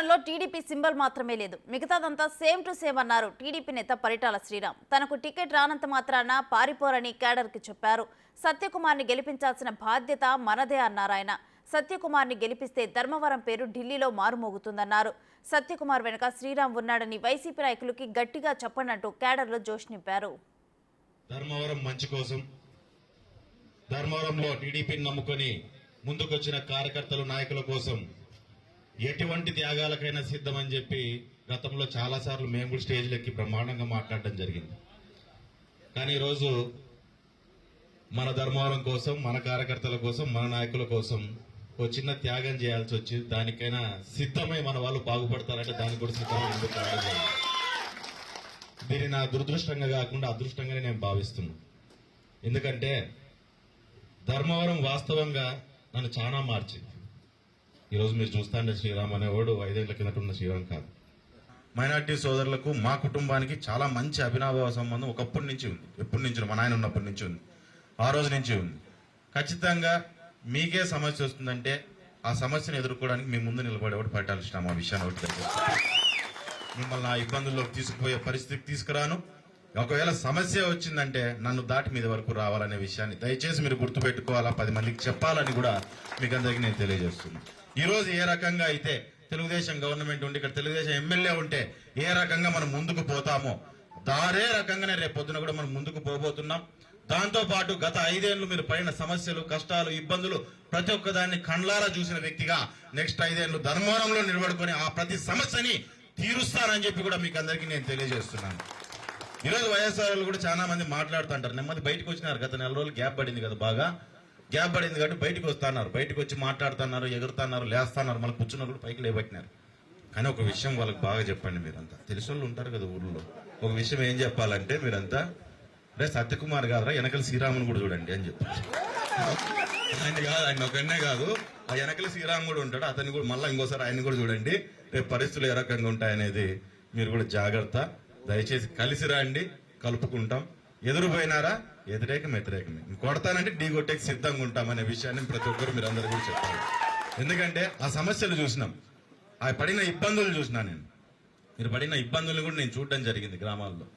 పోస్టర్లో TDP symbol మాత్రమే లేదు, మిగతాదంతా సేమ్ టు సేమ్ అన్నారు టీడీపీ నేత పరిటాల శ్రీరామ్. తనకు టికెట్ రానంత మాత్రాన పారిపోరని క్యాడర్కి చెప్పారు. సత్యకుమార్ని గెలిపించాల్సిన బాధ్యత మనదే అన్నారు ఆయన. సత్యకుమార్ని గెలిపిస్తే ధర్మవరం పేరు ఢిల్లీలో మారుమోగుతుందన్నారు. సత్యకుమార్ వెనుక శ్రీరామ్ ఉన్నాడని వైసీపీ నాయకులకి గట్టిగా చెప్పనంటూ క్యాడర్లో జోష్ నింపారు. ధర్మవరం మంచి కోసం, ధర్మవరంలో టీడీపీని నమ్ముకొని ముందుకొచ్చిన కార్యకర్తలు నాయకుల కోసం ఎటువంటి త్యాగాలకైనా సిద్ధమని చెప్పి గతంలో చాలా సార్లు మేము కూడా స్టేజ్లెక్కి బ్రహ్మాండంగా మాట్లాడడం జరిగింది. కానీ ఈరోజు మన ధర్మవరం కోసం, మన కార్యకర్తల కోసం, మన నాయకుల కోసం ఓ చిన్న త్యాగం చేయాల్సి వచ్చి దానికైనా సిద్ధమై మన వాళ్ళు బాగుపడతారంటే దానికి కూడా సిద్ధమై ముందుకు రావడం జరిగింది. దీన్ని నా దురదృష్టంగా కాకుండా అదృష్టంగానే నేను భావిస్తున్నాను. ఎందుకంటే ధర్మవరం వాస్తవంగా నన్ను చాలా మార్చింది. ఈరోజు మీరు చూస్తాండే శ్రీరామ్ అనేవాడు 5 ఏళ్ల కిందట ఉన్న శ్రీరామ్ కాదు. మైనార్టీ సోదరులకు, మా కుటుంబానికి చాలా మంచి అభినవ సంబంధం ఒకప్పటి నుంచి ఉంది. ఎప్పటి నుంచి, మా నాయన ఉన్నప్పటి నుంచి ఉంది, ఆ రోజు నుంచి ఉంది. ఖచ్చితంగా మీకే సమస్య వస్తుందంటే ఆ సమస్యను ఎదుర్కోవడానికి మీ ముందు నిలబడేవాడు పరిటాల శ్రీరామ్. ఆ విషయాన్ని ఒకటి తెలుస్తుంది. మిమ్మల్ని ఆ ఇబ్బందుల్లోకి తీసుకుపోయే పరిస్థితికి తీసుకురాను. ఒకవేళ సమస్య వచ్చిందంటే నన్ను దాటి మీద వరకు రావాలనే విషయాన్ని దయచేసి మీరు గుర్తుపెట్టుకోవాలా, 10 మందికి చెప్పాలని కూడా మీకు అందరికీ నేను తెలియజేస్తున్నాను. ఈ రోజు ఏ రకంగా అయితే తెలుగుదేశం గవర్నమెంట్ ఉండి ఇక్కడ తెలుగుదేశం ఎమ్మెల్యే ఉంటే ఏ రకంగా మనం ముందుకు పోతామో దారే రకంగానే రేపు పొద్దున కూడా మనం ముందుకు పోబోతున్నాం. దాంతో పాటు గత 5 ఏళ్లు మీరు పడిన సమస్యలు, కష్టాలు, ఇబ్బందులు ప్రతి ఒక్కదాన్ని కండ్లారా చూసిన వ్యక్తిగా నెక్స్ట్ 5 ఏళ్లు ధర్మవరంలో నిలబడుకొని ఆ ప్రతి సమస్యని తీరుస్తానని చెప్పి కూడా మీకు అందరికీ నేను తెలియజేస్తున్నాను. ఈరోజు వైఎస్ఆర్ కూడా చాలా మంది మాట్లాడుతుంటారు. నెమ్మది బయటకు వచ్చినారు. గత 4 రోజులు గ్యాప్ పడింది కదా, బాగా గ్యాప్ పడింది కాబట్టి బయటకు వస్తున్నారు. బయటకు వచ్చి మాట్లాడుతున్నారు, ఎగురుతున్నారు, లేస్తున్నారు, మళ్ళీ కూర్చున్నారు కూడా పైకి లేబట్టినారు. కానీ ఒక విషయం వాళ్ళకి బాగా చెప్పండి. మీరంతా తెలిసిన వాళ్ళు ఉంటారు కదా ఊళ్ళో. ఒక విషయం ఏం చెప్పాలంటే మీరంతా రే సత్యకుమార్ కాదురా వెనకల శ్రీరాముని కూడా చూడండి అని చెప్పారు. ఆయన కాదు, ఆయన ఒకనే కాదు, ఆ వెనకల శ్రీరామ్ కూడా ఉంటాడు. అతన్ని కూడా మళ్ళీ ఇంకోసారి ఆయన కూడా చూడండి. రేపు పరిస్థితులు ఏ రకంగా ఉంటాయనేది మీరు కూడా జాగ్రత్త. దయచేసి కలిసి రండి, కలుపుకుంటాం. ఎదురుపోయినారా వ్యతిరేకమే, కొడతానంటే ఢీ కొట్టేకి సిద్ధంగా ఉంటామనే విషయాన్ని ప్రతి ఒక్కరు మీరు అందరూ కూడా చెప్పాలి. ఎందుకంటే ఆ సమస్యలు చూసినాం, ఆ పడిన ఇబ్బందులు చూసినా నేను. మీరు పడిన ఇబ్బందులు కూడా నేను చూడడం జరిగింది. గ్రామాల్లో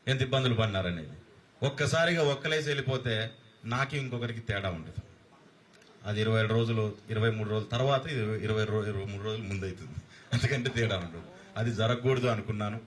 ఎంత ఇబ్బందులు పడినారనేది ఒక్కసారిగా ఒక్కలేసి వెళ్ళిపోతే నాకు ఇంకొకరికి తేడా ఉండదు. అది 20 రోజులు 23 రోజుల తర్వాత 23 రోజులు ముందవుతుంది. అంతకంటే తేడా ఉండదు. అది జరగకూడదు అనుకున్నాను.